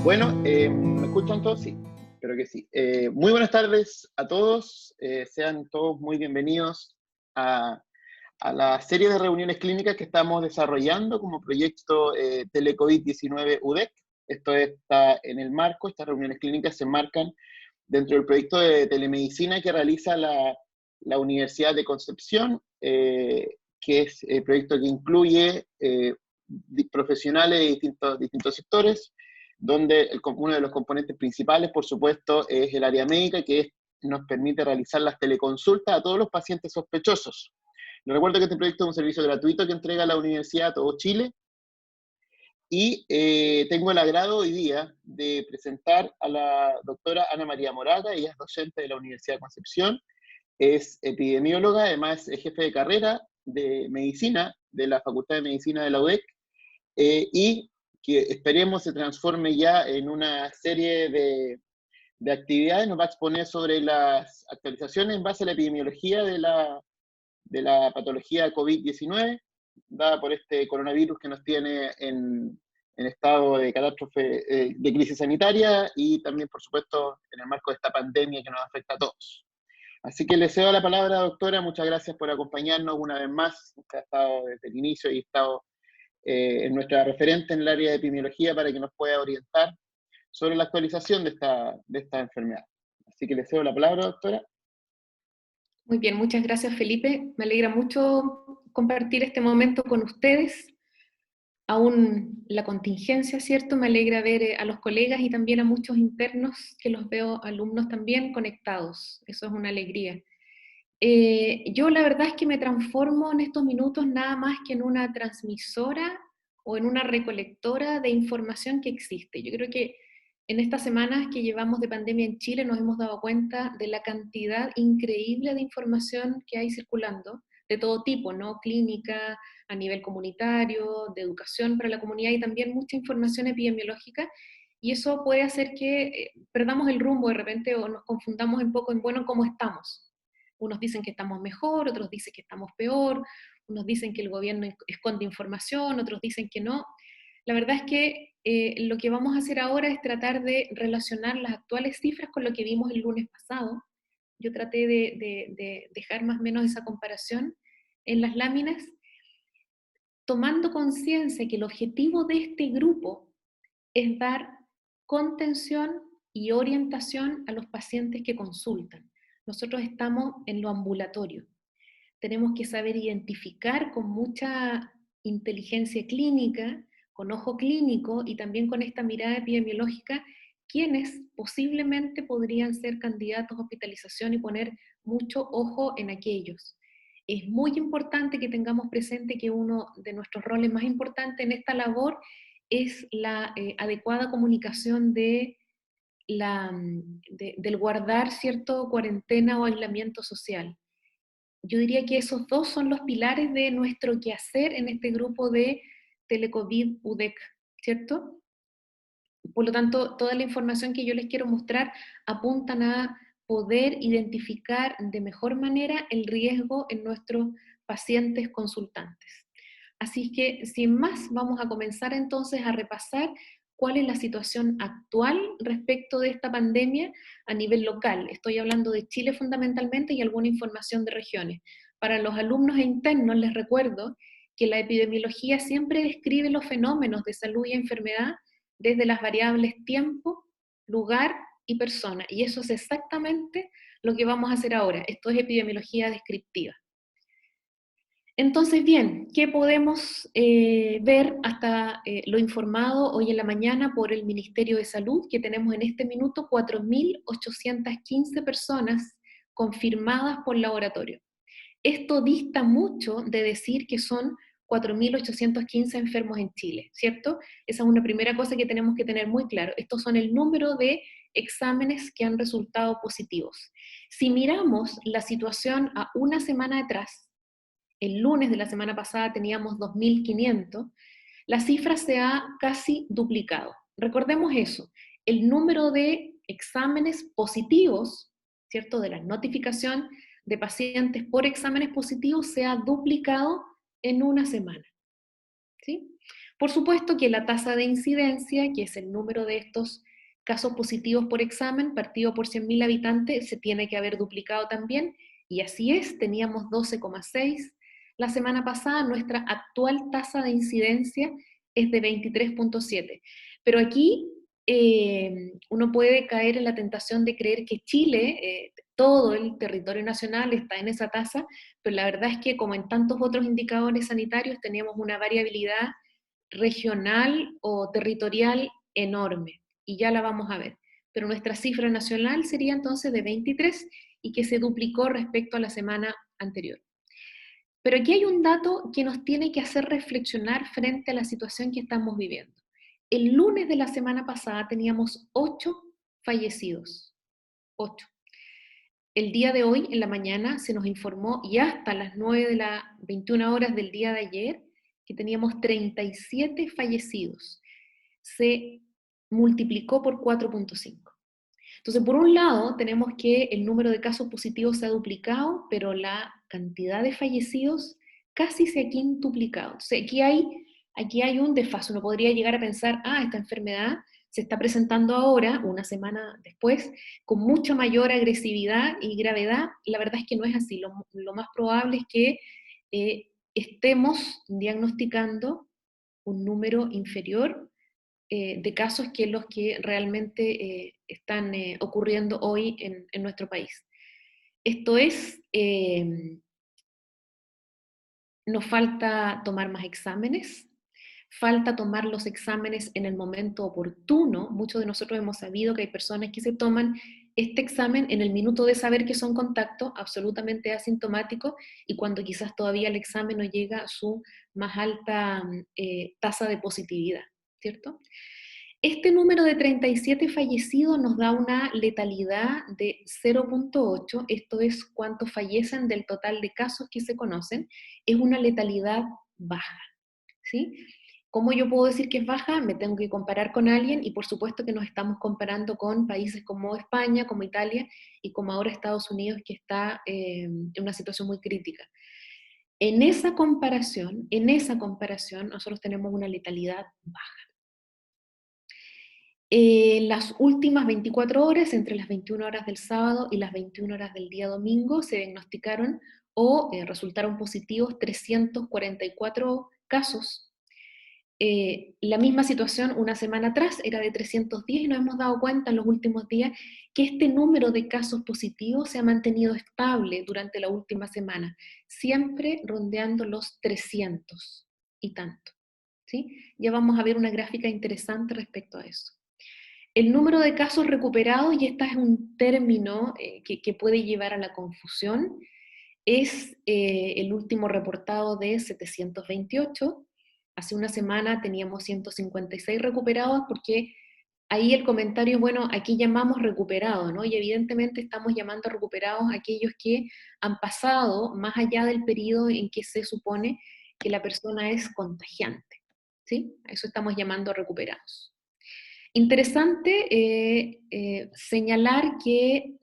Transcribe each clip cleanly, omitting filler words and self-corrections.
Bueno, ¿me escuchan todos? Sí, espero que sí. Muy buenas tardes a todos. Sean todos muy bienvenidos a, a la serie de reuniones clínicas que estamos desarrollando como proyecto Telecovid-19 UDEC. Esto está en el marco, estas reuniones clínicas se enmarcan dentro del proyecto de telemedicina que realiza la Universidad de Concepción, que es el proyecto que incluye profesionales de distintos sectores, donde uno de los componentes principales, por supuesto, es el área médica, que nos permite realizar las teleconsultas a todos los pacientes sospechosos. Les recuerdo que este proyecto es un servicio gratuito que entrega la universidad a todo Chile, y tengo el agrado hoy día de presentar a la doctora Ana María Moraga. Ella es docente de la Universidad de Concepción, es epidemióloga, además es jefe de carrera de medicina de la Facultad de Medicina de la UDEC, y que esperemos se transforme ya en una serie de actividades. Nos va a exponer sobre las actualizaciones en base a la epidemiología de la patología COVID-19, dada por este coronavirus que nos tiene en estado de catástrofe, de crisis sanitaria, y también, por supuesto, en el marco de esta pandemia que nos afecta a todos. Así que le cedo la palabra, doctora. Muchas gracias por acompañarnos una vez más. Usted ha estado desde el inicio y ha estado en nuestra referente en el área de epidemiología para que nos pueda orientar sobre la actualización de esta enfermedad. Así que le cedo la palabra, doctora. Muy bien, muchas gracias, Felipe. Me alegra mucho compartir este momento con ustedes. Aún la contingencia, ¿cierto? Me alegra ver a los colegas y también a muchos internos, que los veo, alumnos también conectados. Eso es una alegría. Yo la verdad es que me transformo en estos minutos nada más que en una transmisora o en una recolectora de información que existe. Yo creo que en estas semanas que llevamos de pandemia en Chile nos hemos dado cuenta de la cantidad increíble de información que hay circulando, de todo tipo, ¿no? Clínica, a nivel comunitario, de educación para la comunidad, y también mucha información epidemiológica, y eso puede hacer que perdamos el rumbo de repente o nos confundamos un poco en, bueno, ¿cómo estamos? Unos dicen que estamos mejor, otros dicen que estamos peor, unos dicen que el gobierno esconde información, otros dicen que no. La verdad es que lo que vamos a hacer ahora es tratar de relacionar las actuales cifras con lo que vimos el lunes pasado. Yo traté de dejar más o menos esa comparación en las láminas, tomando conciencia que el objetivo de este grupo es dar contención y orientación a los pacientes que consultan. Nosotros estamos en lo ambulatorio. Tenemos que saber identificar con mucha inteligencia clínica, con ojo clínico y también con esta mirada epidemiológica, quiénes posiblemente podrían ser candidatos a hospitalización y poner mucho ojo en aquellos. Es muy importante que tengamos presente que uno de nuestros roles más importantes en esta labor es la adecuada comunicación del guardar cierto cuarentena o aislamiento social. Yo diría que esos dos son los pilares de nuestro quehacer en este grupo de Telecovid UDEC, ¿cierto? Por lo tanto, toda la información que yo les quiero mostrar apuntan a poder identificar de mejor manera el riesgo en nuestros pacientes consultantes. Así que, sin más, vamos a comenzar entonces a repasar cuál es la situación actual respecto de esta pandemia a nivel local. Estoy hablando de Chile fundamentalmente y alguna información de regiones. Para los alumnos e internos les recuerdo que la epidemiología siempre describe los fenómenos de salud y enfermedad desde las variables tiempo, lugar y persona. Y eso es exactamente lo que vamos a hacer ahora. Esto es epidemiología descriptiva. Entonces, bien, ¿qué podemos ver hasta lo informado hoy en la mañana por el Ministerio de Salud? Que tenemos en este minuto 4.815 personas confirmadas por laboratorio. Esto dista mucho de decir que son 4.815 enfermos en Chile, ¿cierto? Esa es una primera cosa que tenemos que tener muy claro. Estos son el número de exámenes que han resultado positivos. Si miramos la situación a una semana atrás, el lunes de la semana pasada teníamos 2.500, la cifra se ha casi duplicado. Recordemos eso, el número de exámenes positivos, ¿cierto? De la notificación de pacientes por exámenes positivos se ha duplicado en una semana, ¿sí? Por supuesto que la tasa de incidencia, que es el número de estos casos positivos por examen, partido por 100.000 habitantes, se tiene que haber duplicado también, y así es, teníamos 12,6. La semana pasada nuestra actual tasa de incidencia es de 23,7. Pero aquí uno puede caer en la tentación de creer que Chile, todo el territorio nacional está en esa tasa, pero la verdad es que como en tantos otros indicadores sanitarios teníamos una variabilidad regional o territorial enorme, y ya la vamos a ver. Pero nuestra cifra nacional sería entonces de 23 y que se duplicó respecto a la semana anterior. Pero aquí hay un dato que nos tiene que hacer reflexionar frente a la situación que estamos viviendo. El lunes de la semana pasada teníamos 8 fallecidos. 8. El día de hoy, en la mañana, se nos informó, y hasta las 9 de las 21 horas del día de ayer, que teníamos 37 fallecidos. Se multiplicó por 4,5. Entonces, por un lado, tenemos que el número de casos positivos se ha duplicado, pero la cantidad de fallecidos casi se ha quintuplicado. Entonces, aquí hay un desfase. Uno podría llegar a pensar, esta enfermedad se está presentando ahora, una semana después, con mucha mayor agresividad y gravedad. La verdad es que no es así. Lo más probable es que estemos diagnosticando un número inferior de casos que los que realmente están ocurriendo hoy en nuestro país. Esto es, nos falta tomar más exámenes, falta tomar los exámenes en el momento oportuno. Muchos de nosotros hemos sabido que hay personas que se toman este examen en el minuto de saber que son contacto, absolutamente asintomático, y cuando quizás todavía el examen no llega a su más alta tasa de positividad, ¿cierto? Este número de 37 fallecidos nos da una letalidad de 0,8, esto es cuántos fallecen del total de casos que se conocen, es una letalidad baja, ¿sí? ¿Cómo yo puedo decir que es baja? Me tengo que comparar con alguien, y por supuesto que nos estamos comparando con países como España, como Italia y como ahora Estados Unidos, que está en una situación muy crítica. En esa comparación, nosotros tenemos una letalidad baja. Las últimas 24 horas, entre las 21 horas del sábado y las 21 horas del día domingo, se diagnosticaron o resultaron positivos 344 casos. La misma situación una semana atrás era de 310, y nos hemos dado cuenta en los últimos días que este número de casos positivos se ha mantenido estable durante la última semana, siempre rondeando los 300 y tanto, ¿sí? Ya vamos a ver una gráfica interesante respecto a eso. El número de casos recuperados, y este es un término que puede llevar a la confusión, es el último reportado de 728. Hace una semana teníamos 156 recuperados, porque ahí el comentario es, bueno, aquí llamamos recuperados, ¿no? Y evidentemente estamos llamando recuperados a aquellos que han pasado más allá del periodo en que se supone que la persona es contagiante, ¿sí? A eso estamos llamando recuperados. Interesante señalar que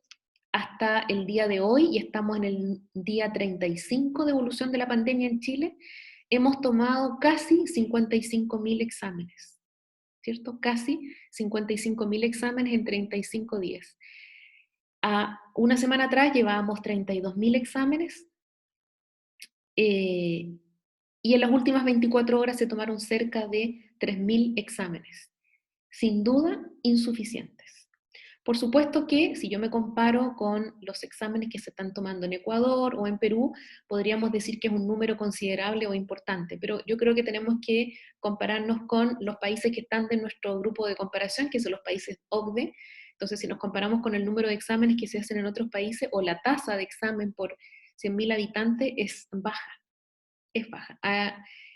hasta el día de hoy, y estamos en el día 35 de evolución de la pandemia en Chile, hemos tomado casi 55.000 exámenes, ¿cierto? Casi 55.000 exámenes en 35 días. Una semana atrás llevábamos 32.000 exámenes, y en las últimas 24 horas se tomaron cerca de 3.000 exámenes. Sin duda, insuficientes. Por supuesto que si yo me comparo con los exámenes que se están tomando en Ecuador o en Perú, podríamos decir que es un número considerable o importante, pero yo creo que tenemos que compararnos con los países que están de nuestro grupo de comparación, que son los países OCDE. Entonces, si nos comparamos con el número de exámenes que se hacen en otros países, o la tasa de examen por 100.000 habitantes, es baja, es baja.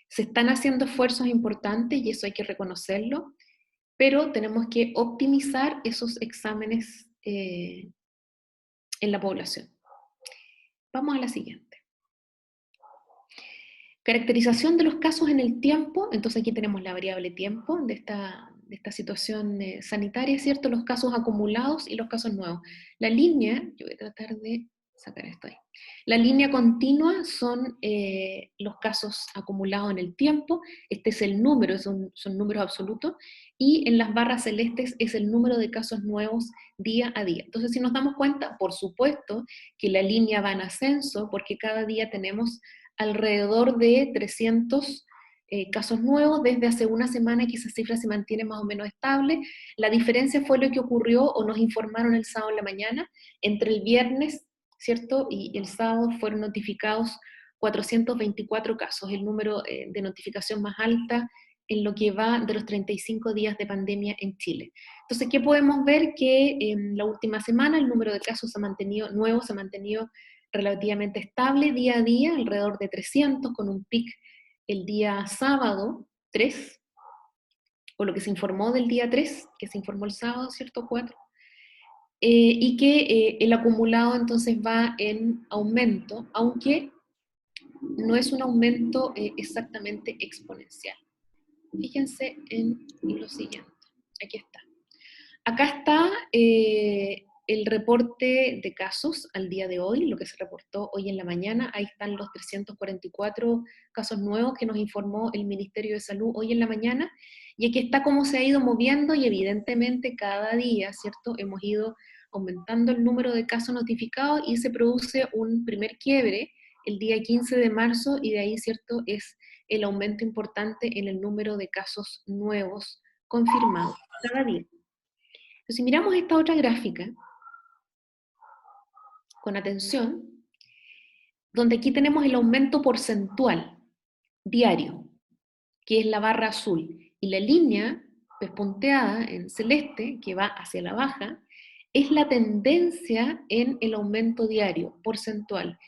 Se están haciendo esfuerzos importantes y eso hay que reconocerlo, pero tenemos que optimizar esos exámenes en la población. Vamos a la siguiente. Caracterización de los casos en el tiempo. Entonces aquí tenemos la variable tiempo de esta situación sanitaria, ¿cierto? Los casos acumulados y los casos nuevos. La línea, yo voy a tratar de sacar esto ahí. La línea continua son los casos acumulados en el tiempo, este es el número, son números absolutos, y en las barras celestes es el número de casos nuevos día a día. Entonces, si nos damos cuenta, por supuesto que la línea va en ascenso, porque cada día tenemos alrededor de 300 casos nuevos desde hace una semana, y que esa cifra se mantiene más o menos estable. La diferencia fue lo que ocurrió, o nos informaron el sábado en la mañana, entre el viernes, ¿cierto? Y el sábado fueron notificados 424 casos, el número de notificación más alta en lo que va de los 35 días de pandemia en Chile. Entonces, ¿qué podemos ver? Que en la última semana el número de casos nuevos se ha mantenido relativamente estable día a día, alrededor de 300, con un pic el día sábado 3, o lo que se informó del día 3, que se informó el sábado, ¿cierto? 4. Y que el acumulado entonces va en aumento, aunque no es un aumento exactamente exponencial. Fíjense en lo siguiente, aquí está. Acá está el reporte de casos al día de hoy, lo que se reportó hoy en la mañana. Ahí están los 344 casos nuevos que nos informó el Ministerio de Salud hoy en la mañana. Y aquí está cómo se ha ido moviendo, y evidentemente cada día, ¿cierto? Hemos ido aumentando el número de casos notificados, y se produce un primer quiebre el día 15 de marzo, y de ahí, ¿cierto?, es el aumento importante en el número de casos nuevos confirmados cada día. Pero si miramos esta otra gráfica con atención, donde aquí tenemos el aumento porcentual diario, que es la barra azul, y la línea pespunteada en celeste, que va hacia la baja, es la tendencia en el aumento diario porcentual.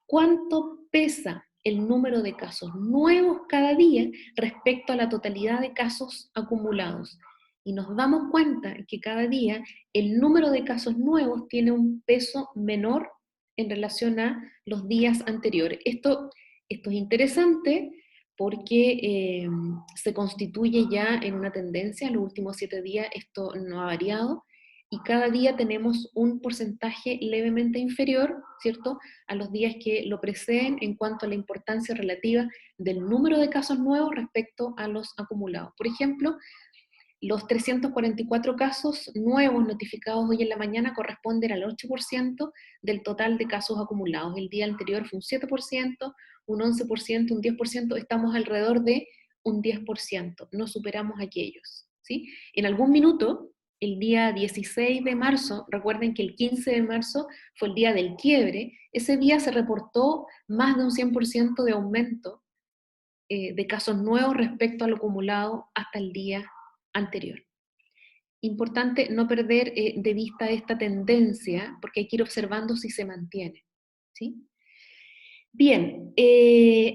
¿Cuánto pesa el número de casos nuevos cada día respecto a la totalidad de casos acumulados? Y nos damos cuenta que cada día el número de casos nuevos tiene un peso menor en relación a los días anteriores. Esto es interesante porque se constituye ya en una tendencia. En los últimos 7 días esto no ha variado, y cada día tenemos un porcentaje levemente inferior, ¿cierto?, a los días que lo preceden en cuanto a la importancia relativa del número de casos nuevos respecto a los acumulados. Por ejemplo, los 344 casos nuevos notificados hoy en la mañana corresponden al 8% del total de casos acumulados. El día anterior fue un 7%, un 11%, un 10%, estamos alrededor de un 10%, no superamos aquellos, ¿sí? En algún minuto, el día 16 de marzo, recuerden que el 15 de marzo fue el día del quiebre, ese día se reportó más de un 100% de aumento de casos nuevos respecto al acumulado hasta el día anterior. Importante no perder de vista esta tendencia, porque hay que ir observando si se mantiene, ¿sí? Bien,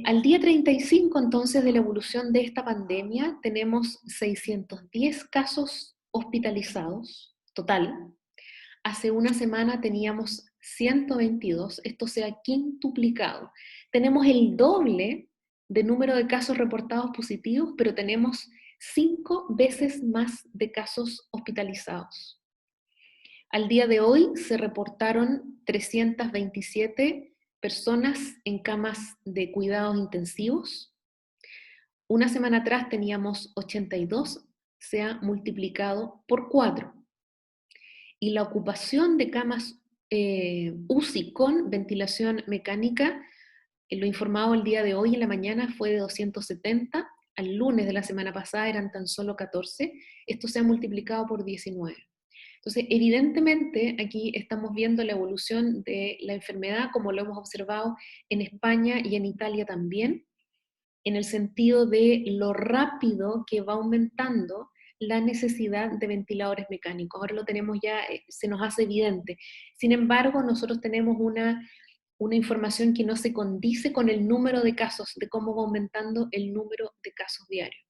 al día 35 entonces de la evolución de esta pandemia, tenemos 610 casos hospitalizados, total. Hace una semana teníamos 122, esto se ha quintuplicado. Tenemos el doble de número de casos reportados positivos, pero tenemos 5 veces más de casos hospitalizados. Al día de hoy se reportaron 327 personas en camas de cuidados intensivos. Una semana atrás teníamos 82, se ha multiplicado por 4. Y la ocupación de camas UCI con ventilación mecánica, lo informado el día de hoy en la mañana fue de 270, al lunes de la semana pasada eran tan solo 14, esto se ha multiplicado por 19. Entonces, evidentemente, aquí estamos viendo la evolución de la enfermedad, como lo hemos observado en España y en Italia también, en el sentido de lo rápido que va aumentando la necesidad de ventiladores mecánicos. Ahora lo tenemos ya, se nos hace evidente. Sin embargo, nosotros tenemos una información que no se condice con el número de casos, de cómo va aumentando el número de casos diarios.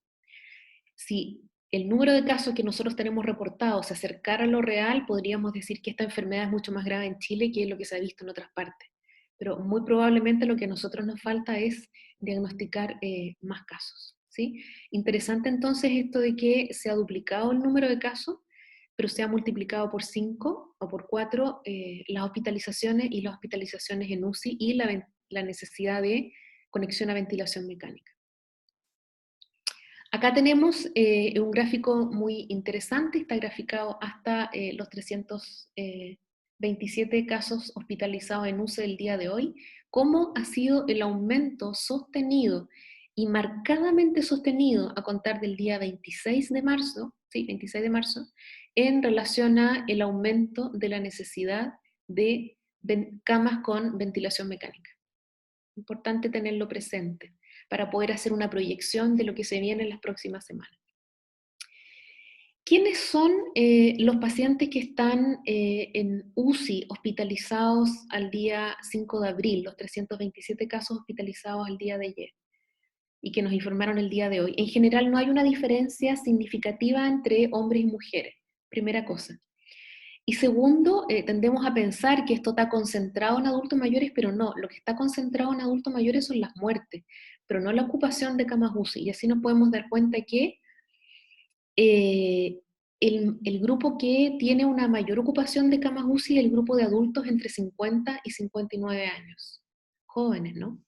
Si el número de casos que nosotros tenemos reportados se acercara a lo real, podríamos decir que esta enfermedad es mucho más grave en Chile que lo que se ha visto en otras partes. Pero muy probablemente lo que a nosotros nos falta es diagnosticar más casos, ¿sí? Interesante entonces esto de que se ha duplicado el número de casos, pero se ha multiplicado por 5 o por 4 las hospitalizaciones y las hospitalizaciones en UCI y la necesidad de conexión a ventilación mecánica. Acá tenemos un gráfico muy interesante, está graficado hasta los 327 casos hospitalizados en UCI el día de hoy, cómo ha sido el aumento sostenido y marcadamente sostenido a contar del día 26 de marzo, sí, 26 de marzo, en relación a el aumento de la necesidad de camas con ventilación mecánica. Importante tenerlo presente para poder hacer una proyección de lo que se viene en las próximas semanas. ¿Quiénes son los pacientes que están en UCI hospitalizados al día 5 de abril, los 327 casos hospitalizados al día de ayer y que nos informaron el día de hoy? En general no hay una diferencia significativa entre hombres y mujeres, primera cosa. Y segundo, tendemos a pensar que esto está concentrado en adultos mayores, pero no, lo que está concentrado en adultos mayores son las muertes, pero no la ocupación de camas UCI. Y así nos podemos dar cuenta que el grupo que tiene una mayor ocupación de camas UCI es el grupo de adultos entre 50 y 59 años, jóvenes, ¿no?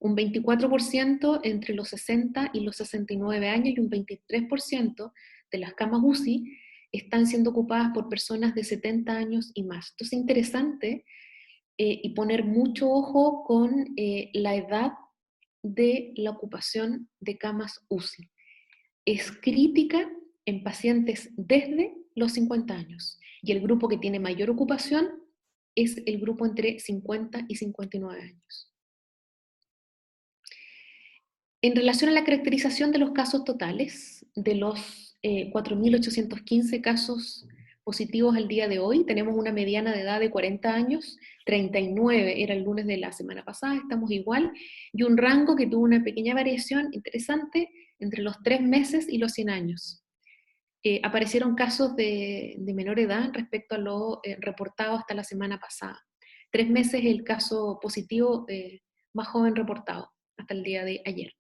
Un 24% entre los 60 y los 69 años y un 23% de las camas UCI están siendo ocupadas por personas de 70 años y más. Entonces es interesante y poner mucho ojo con la edad de la ocupación de camas UCI. Es crítica en pacientes desde los 50 años y el grupo que tiene mayor ocupación es el grupo entre 50 y 59 años. En relación a la caracterización de los casos totales, de los 4.815 casos positivos al día de hoy, tenemos una mediana de edad de 40 años, 39 era el lunes de la semana pasada, estamos igual, y un rango que tuvo una pequeña variación interesante entre los 3 meses y los 100 años. Aparecieron casos de menor edad respecto a lo reportado hasta la semana pasada. 3 meses es el caso positivo más joven reportado hasta el día de ayer.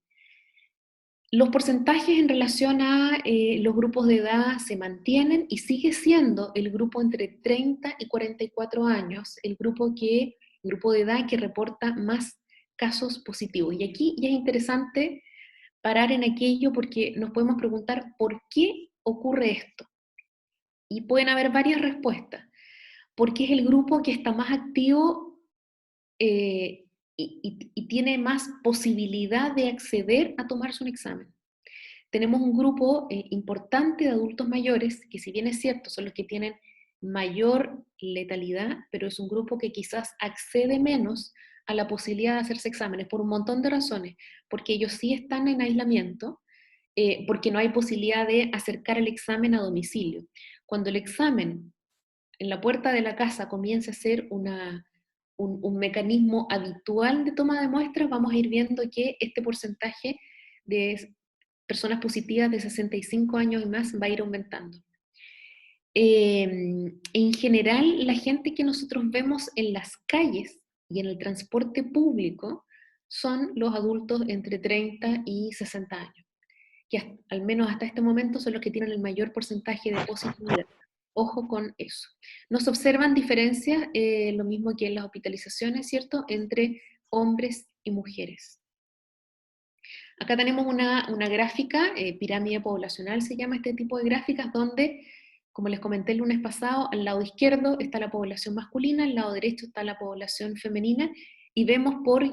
Los porcentajes en relación a los grupos de edad se mantienen y sigue siendo el grupo entre 30 y 44 años el grupo de edad que reporta más casos positivos. Y aquí ya es interesante parar en aquello porque nos podemos preguntar por qué ocurre esto. Y pueden haber varias respuestas. Porque es el grupo que está más activo y tiene más posibilidad de acceder a tomarse un examen. Tenemos un grupo importante de adultos mayores, que si bien es cierto, son los que tienen mayor letalidad, pero es un grupo que quizás accede menos a la posibilidad de hacerse exámenes por un montón de razones, porque ellos sí están en aislamiento, porque no hay posibilidad de acercar el examen a domicilio. Cuando el examen en la puerta de la casa comienza a ser un mecanismo habitual de toma de muestras, vamos a ir viendo que este porcentaje de personas positivas de 65 años y más va a ir aumentando. En general, la gente que nosotros vemos en las calles y en el transporte público son los adultos entre 30 y 60 años, que al menos hasta este momento son los que tienen el mayor porcentaje de positividad. Ojo con eso. Nos observan diferencias, lo mismo que en las hospitalizaciones, ¿cierto?, entre hombres y mujeres. Acá tenemos una gráfica, pirámide poblacional se llama este tipo de gráficas, donde, como les comenté el lunes pasado, al lado izquierdo está la población masculina, al lado derecho está la población femenina, y vemos por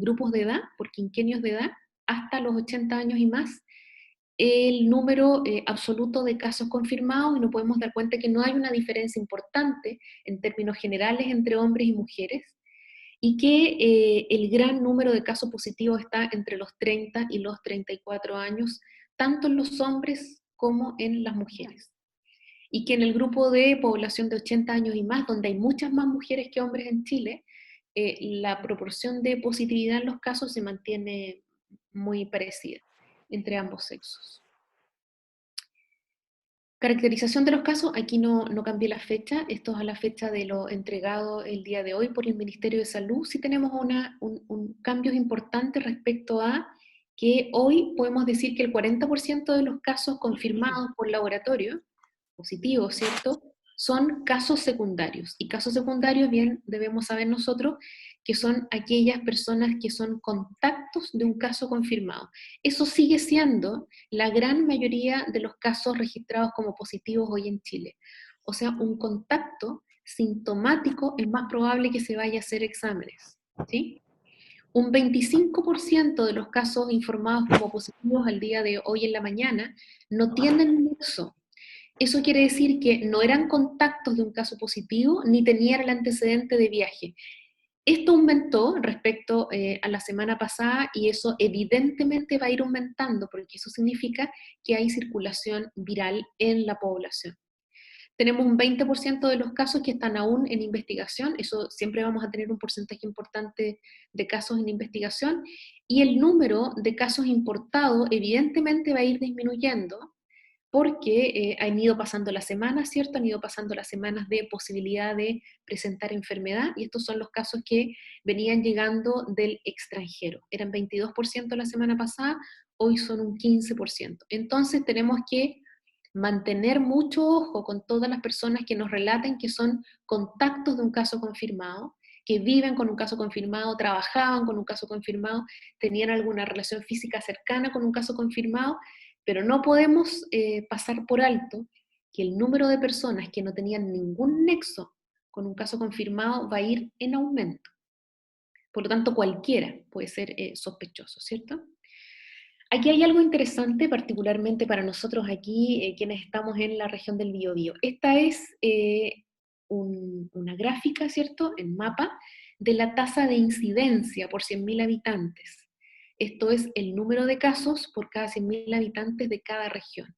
grupos de edad, por quinquenios de edad, hasta los 80 años y más, el número absoluto de casos confirmados, y nos podemos dar cuenta que no hay una diferencia importante en términos generales entre hombres y mujeres, y que el gran número de casos positivos está entre los 30 y los 34 años, tanto en los hombres como en las mujeres. Y que en el grupo de población de 80 años y más, donde hay muchas más mujeres que hombres en Chile, la proporción de positividad en los casos se mantiene muy parecida entre ambos sexos. Caracterización de los casos, aquí no cambié la fecha, esto es a la fecha de lo entregado el día de hoy por el Ministerio de Salud. Sí tenemos un cambio importante respecto a que hoy podemos decir que el 40% de los casos confirmados por laboratorio positivos, ¿cierto? Son casos secundarios. Y casos secundarios, bien, debemos saber nosotros que son aquellas personas que son contactos de un caso confirmado. Eso sigue siendo la gran mayoría de los casos registrados como positivos hoy en Chile. O sea, un contacto sintomático es más probable que se vaya a hacer exámenes, ¿sí? Un 25% de los casos informados como positivos al día de hoy en la mañana no tienen nexo. Eso quiere decir que no eran contactos de un caso positivo ni tenían el antecedente de viaje. Esto aumentó respecto a la semana pasada y eso evidentemente va a ir aumentando porque eso significa que hay circulación viral en la población. Tenemos un 20% de los casos que están aún en investigación, eso siempre vamos a tener un porcentaje importante de casos en investigación, y el número de casos importados evidentemente va a ir disminuyendo porque han ido pasando las semanas, ¿cierto? Han ido pasando las semanas de posibilidad de presentar enfermedad, y estos son los casos que venían llegando del extranjero. Eran 22% la semana pasada, hoy son un 15%. Entonces tenemos que mantener mucho ojo con todas las personas que nos relaten que son contactos de un caso confirmado, que viven con un caso confirmado, trabajaban con un caso confirmado, tenían alguna relación física cercana con un caso confirmado, pero no podemos pasar por alto que el número de personas que no tenían ningún nexo con un caso confirmado va a ir en aumento. Por lo tanto, cualquiera puede ser sospechoso, ¿cierto? Aquí hay algo interesante, particularmente para nosotros aquí, quienes estamos en la región del Biobío. Esta es una gráfica, ¿cierto?, en mapa, de la tasa de incidencia por 100.000 habitantes. Esto es el número de casos por cada 100.000 habitantes de cada región.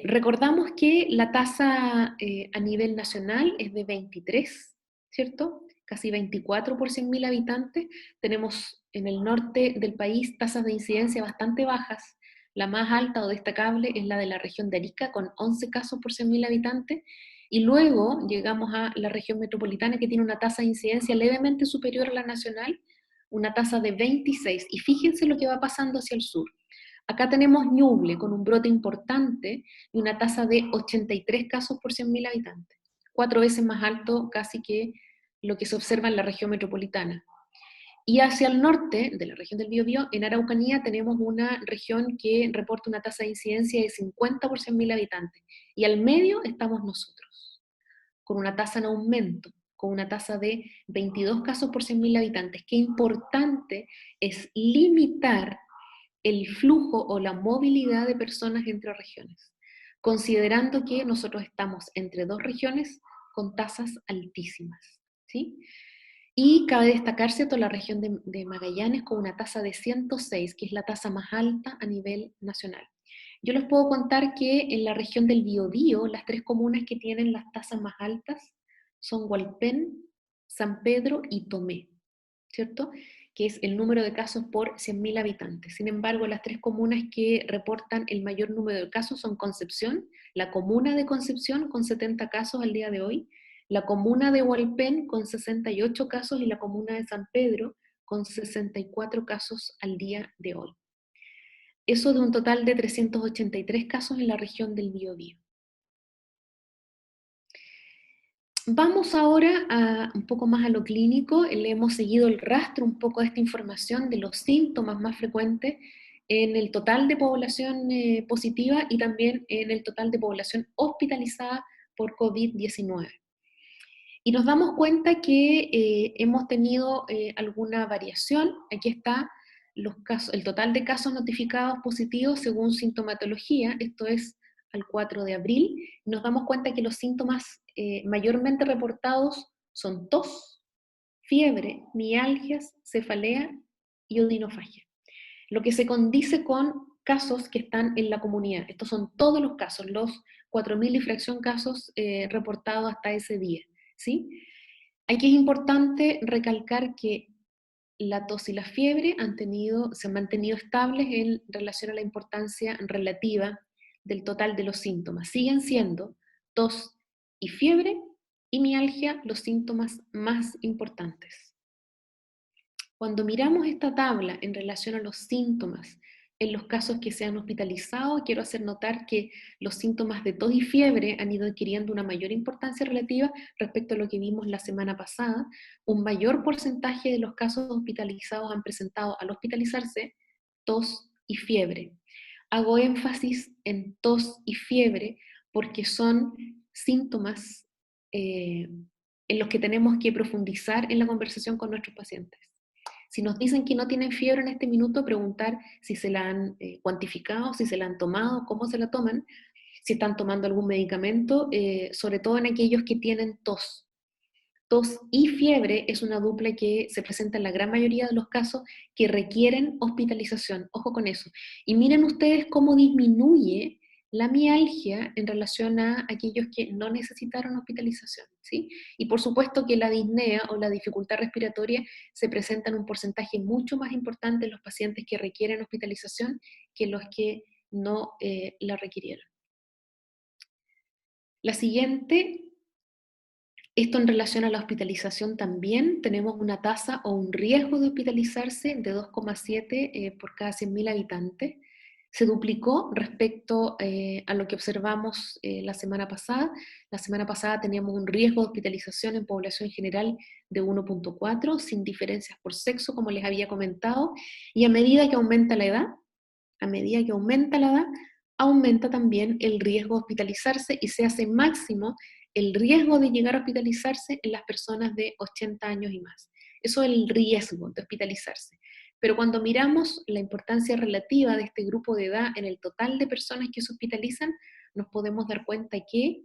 Recordamos que la tasa a nivel nacional es de 23, ¿cierto? Casi 24 por 100.000 habitantes. Tenemos en el norte del país tasas de incidencia bastante bajas. La más alta o destacable es la de la región de Arica, con 11 casos por 100.000 habitantes. Y luego llegamos a la región metropolitana, que tiene una tasa de incidencia levemente superior a la nacional, una tasa de 26. Y fíjense lo que va pasando hacia el sur. Acá tenemos Ñuble con un brote importante y una tasa de 83 casos por 100.000 habitantes, 4 veces más alto casi que lo que se observa en la región metropolitana. Y hacia el norte de la región del Biobío, en Araucanía, tenemos una región que reporta una tasa de incidencia de 50 por 100.000 habitantes. Y al medio estamos nosotros, con una tasa en aumento, con una tasa de 22 casos por 100.000 habitantes. Qué importante es limitar el flujo o la movilidad de personas entre regiones, considerando que nosotros estamos entre dos regiones con tasas altísimas, ¿sí? Y cabe destacarse toda la región de Magallanes con una tasa de 106, que es la tasa más alta a nivel nacional. Yo les puedo contar que en la región del Biobío, las 3 comunas que tienen las tasas más altas son Hualpén, San Pedro y Tomé, ¿cierto? Que es el número de casos por 100.000 habitantes. Sin embargo, las 3 comunas que reportan el mayor número de casos son Concepción, la comuna de Concepción con 70 casos al día de hoy, la comuna de Hualpén con 68 casos y la comuna de San Pedro con 64 casos al día de hoy. Eso de un total de 383 casos en la región del Biobío. Vamos ahora un poco más a lo clínico. Le hemos seguido el rastro un poco de esta información de los síntomas más frecuentes en el total de población positiva y también en el total de población hospitalizada por COVID-19. Y nos damos cuenta que hemos tenido alguna variación. Aquí está los casos, el total de casos notificados positivos según sintomatología, esto es al 4 de abril. Nos damos cuenta que los síntomas mayormente reportados son tos, fiebre, mialgias, cefalea y odinofagia. Lo que se condice con casos que están en la comunidad. Estos son todos los casos, los 4.000 y fracción casos reportados hasta ese día, ¿sí? Aquí es importante recalcar que la tos y la fiebre se han mantenido estables en relación a la importancia relativa del total de los síntomas. Siguen siendo tos y fiebre y mialgia los síntomas más importantes. Cuando miramos esta tabla en relación a los síntomas En los casos que se han hospitalizado, quiero hacer notar que los síntomas de tos y fiebre han ido adquiriendo una mayor importancia relativa respecto a lo que vimos la semana pasada. Un mayor porcentaje de los casos hospitalizados han presentado al hospitalizarse tos y fiebre. Hago énfasis en tos y fiebre porque son síntomas en los que tenemos que profundizar en la conversación con nuestros pacientes. Si nos dicen que no tienen fiebre en este minuto, preguntar si se la han cuantificado, si se la han tomado, cómo se la toman, si están tomando algún medicamento, sobre todo en aquellos que tienen tos. Tos y fiebre es una dupla que se presenta en la gran mayoría de los casos que requieren hospitalización. Ojo con eso. Y miren ustedes cómo disminuye la mialgia en relación a aquellos que no necesitaron hospitalización, ¿sí? Y por supuesto que la disnea o la dificultad respiratoria se presenta en un porcentaje mucho más importante en los pacientes que requieren hospitalización que los que no la requirieron. La siguiente. Esto en relación a la hospitalización también, tenemos una tasa o un riesgo de hospitalizarse de 2,7 por cada 100.000 habitantes. Se duplicó respecto a lo que observamos la semana pasada. La semana pasada teníamos un riesgo de hospitalización en población general de 1,4, sin diferencias por sexo, como les había comentado, y a medida que aumenta la edad, aumenta también el riesgo de hospitalizarse y se hace máximo el riesgo de llegar a hospitalizarse en las personas de 80 años y más. Eso es el riesgo de hospitalizarse. Pero cuando miramos la importancia relativa de este grupo de edad en el total de personas que se hospitalizan, nos podemos dar cuenta que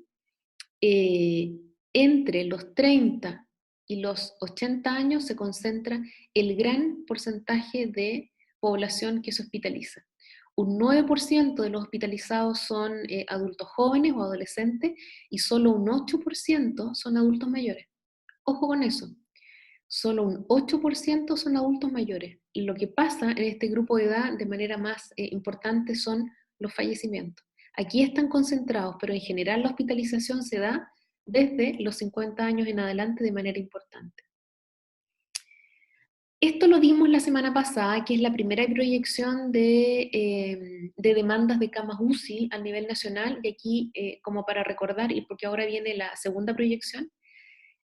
entre los 30 y los 80 años se concentra el gran porcentaje de población que se hospitaliza. Un 9% de los hospitalizados son adultos jóvenes o adolescentes y solo un 8% son adultos mayores. Ojo con eso, solo un 8% son adultos mayores. Y lo que pasa en este grupo de edad de manera más importante son los fallecimientos. Aquí están concentrados, pero en general la hospitalización se da desde los 50 años en adelante de manera importante. Esto lo dimos la semana pasada, que es la primera proyección de demandas de camas UCI a nivel nacional, y aquí, como para recordar, y porque ahora viene la segunda proyección,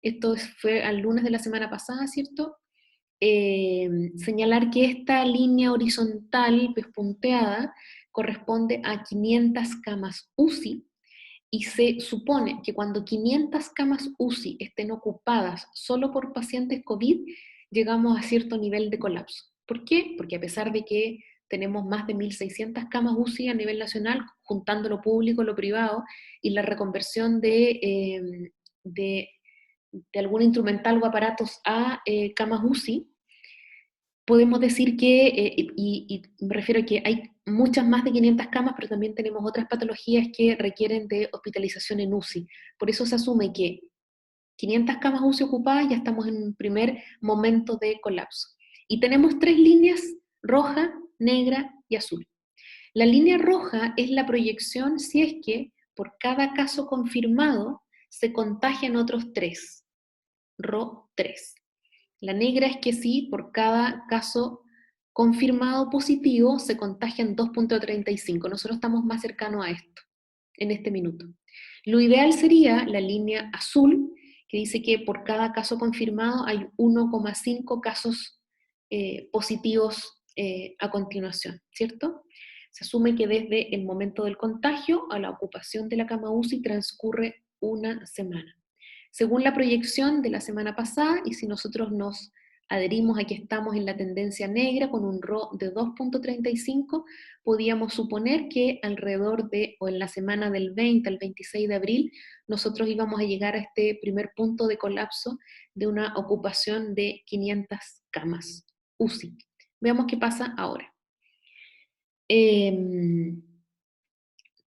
esto fue al lunes de la semana pasada, ¿cierto? Señalar que esta línea horizontal, pues punteada, corresponde a 500 camas UCI, y se supone que cuando 500 camas UCI estén ocupadas solo por pacientes COVID, llegamos a cierto nivel de colapso. ¿Por qué? Porque a pesar de que tenemos más de 1.600 camas UCI a nivel nacional, juntando lo público, lo privado, y la reconversión de algún instrumental o aparatos a camas UCI, podemos decir que, y me refiero a que hay muchas más de 500 camas, pero también tenemos otras patologías que requieren de hospitalización en UCI. Por eso se asume que 500 camas UCI ocupadas, ya estamos en un primer momento de colapso. Y tenemos tres líneas, roja, negra y azul. La línea roja es la proyección si es que por cada caso confirmado se contagian otros 3, RO 3. La negra es que sí, por cada caso confirmado positivo se contagian 2,35. Nosotros estamos más cercanos a esto en este minuto. Lo ideal sería la línea azul, que dice que por cada caso confirmado hay 1,5 casos positivos a continuación, ¿cierto? Se asume que desde el momento del contagio a la ocupación de la cama UCI transcurre una semana. Según la proyección de la semana pasada, y si nosotros nos adherimos a que estamos en la tendencia negra con un RO de 2,35, podíamos suponer que alrededor de, o en la semana del 20 al 26 de abril, nosotros íbamos a llegar a este primer punto de colapso de una ocupación de 500 camas UCI. Veamos qué pasa ahora.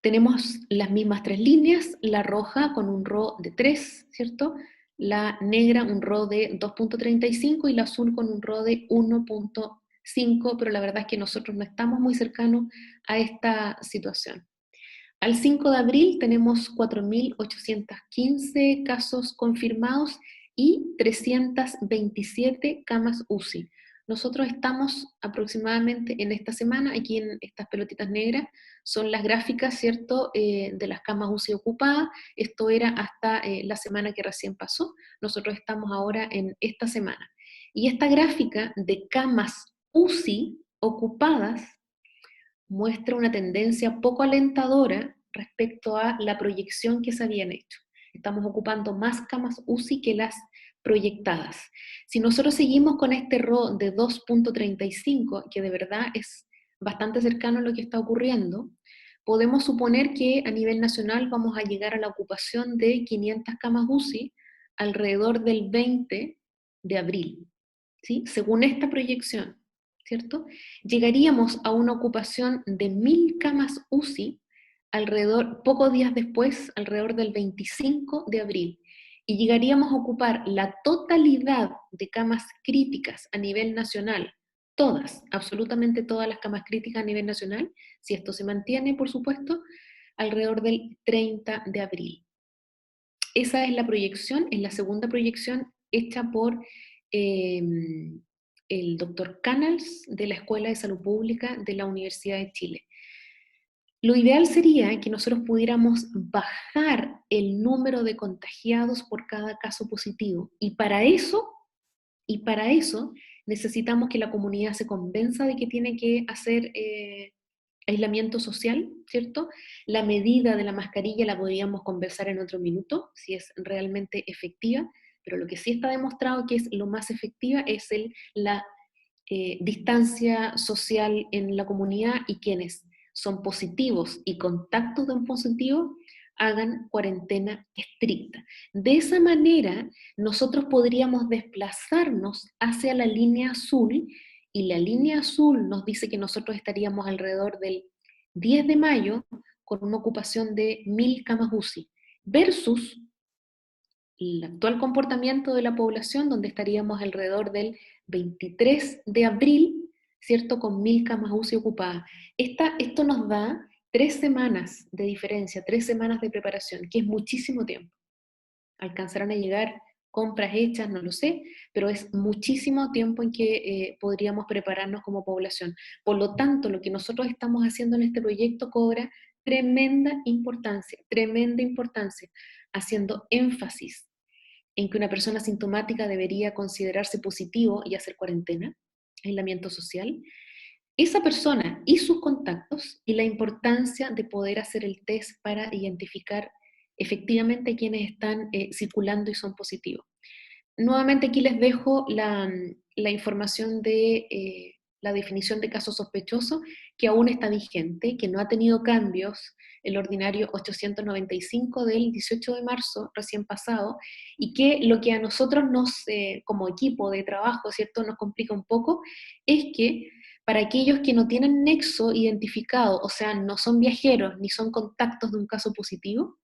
Tenemos las mismas tres líneas, la roja con un RO de 3, ¿cierto? La negra un RO de 2,35 y la azul con un RO de 1,5, pero la verdad es que nosotros no estamos muy cercanos a esta situación. Al 5 de abril tenemos 4.815 casos confirmados y 327 camas UCI. nosotros estamos aproximadamente en esta semana, aquí en estas pelotitas negras, son las gráficas, ¿cierto?, de las camas UCI ocupadas. Esto era hasta la semana que recién pasó. Nosotros estamos ahora en esta semana. Y esta gráfica de camas UCI ocupadas muestra una tendencia poco alentadora respecto a la proyección que se habían hecho. Estamos ocupando más camas UCI que las proyectadas. Si nosotros seguimos con este RO de 2.35, que de verdad es bastante cercano a lo que está ocurriendo, podemos suponer que a nivel nacional vamos a llegar a la ocupación de 500 camas UCI alrededor del 20 de abril, ¿sí? Según esta proyección, ¿cierto? Llegaríamos a una ocupación de 1.000 camas UCI alrededor, pocos días después, alrededor del 25 de abril, y llegaríamos a ocupar la totalidad de camas críticas a nivel nacional, todas, absolutamente todas las camas críticas a nivel nacional, si esto se mantiene, por supuesto, alrededor del 30 de abril. Esa es la proyección, es la segunda proyección hecha por el doctor Canals de la Escuela de Salud Pública de la Universidad de Chile. Lo ideal sería que nosotros pudiéramos bajar el número de contagiados por cada caso positivo. Y para eso necesitamos que la comunidad se convenza de que tiene que hacer aislamiento social, ¿cierto? La medida de la mascarilla la podríamos conversar en otro minuto, si es realmente efectiva, pero lo que sí está demostrado que es lo más efectiva es la distancia social en la comunidad, y quienes son positivos y contactos de un positivo hagan cuarentena estricta. De esa manera, nosotros podríamos desplazarnos hacia la línea azul, y la línea azul nos dice que nosotros estaríamos alrededor del 10 de mayo con una ocupación de 1.000 camas UCI, versus el actual comportamiento de la población, donde estaríamos alrededor del 23 de abril, ¿cierto?, con 1.000 camas UCI ocupadas. Esto nos da 3 semanas de diferencia, 3 semanas de preparación, que es muchísimo tiempo. ¿Alcanzarán a llegar compras hechas? No lo sé, pero es muchísimo tiempo en que podríamos prepararnos como población. Por lo tanto, lo que nosotros estamos haciendo en este proyecto cobra tremenda importancia, haciendo énfasis en que una persona sintomática debería considerarse positivo y hacer cuarentena, aislamiento social, esa persona y sus contactos, y la importancia de poder hacer el test para identificar efectivamente quienes están circulando y son positivos. Nuevamente aquí les dejo la información de la definición de caso sospechoso, que aún está vigente, que no ha tenido cambios, el ordinario 895 del 18 de marzo recién pasado, y que lo que a nosotros como equipo de trabajo, ¿cierto?, nos complica un poco, es que para aquellos que no tienen nexo identificado, o sea, no son viajeros ni son contactos de un caso positivo,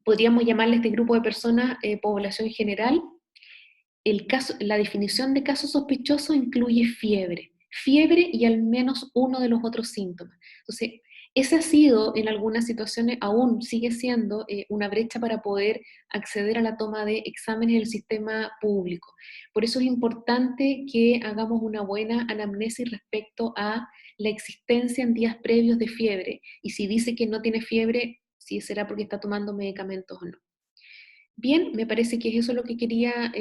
podríamos llamarle a este grupo de personas población general. La definición de caso sospechoso incluye fiebre y al menos uno de los otros síntomas. Entonces, ese ha sido, en algunas situaciones, aún sigue siendo una brecha para poder acceder a la toma de exámenes del sistema público. Por eso es importante que hagamos una buena anamnesis respecto a la existencia en días previos de fiebre, y si dice que no tiene fiebre, si será porque está tomando medicamentos o no. Bien, me parece que es eso lo que quería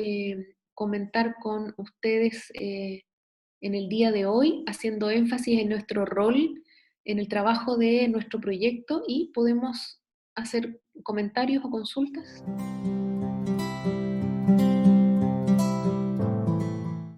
comentar con ustedes en el día de hoy, haciendo énfasis en nuestro rol, en el trabajo de nuestro proyecto, y podemos hacer comentarios o consultas.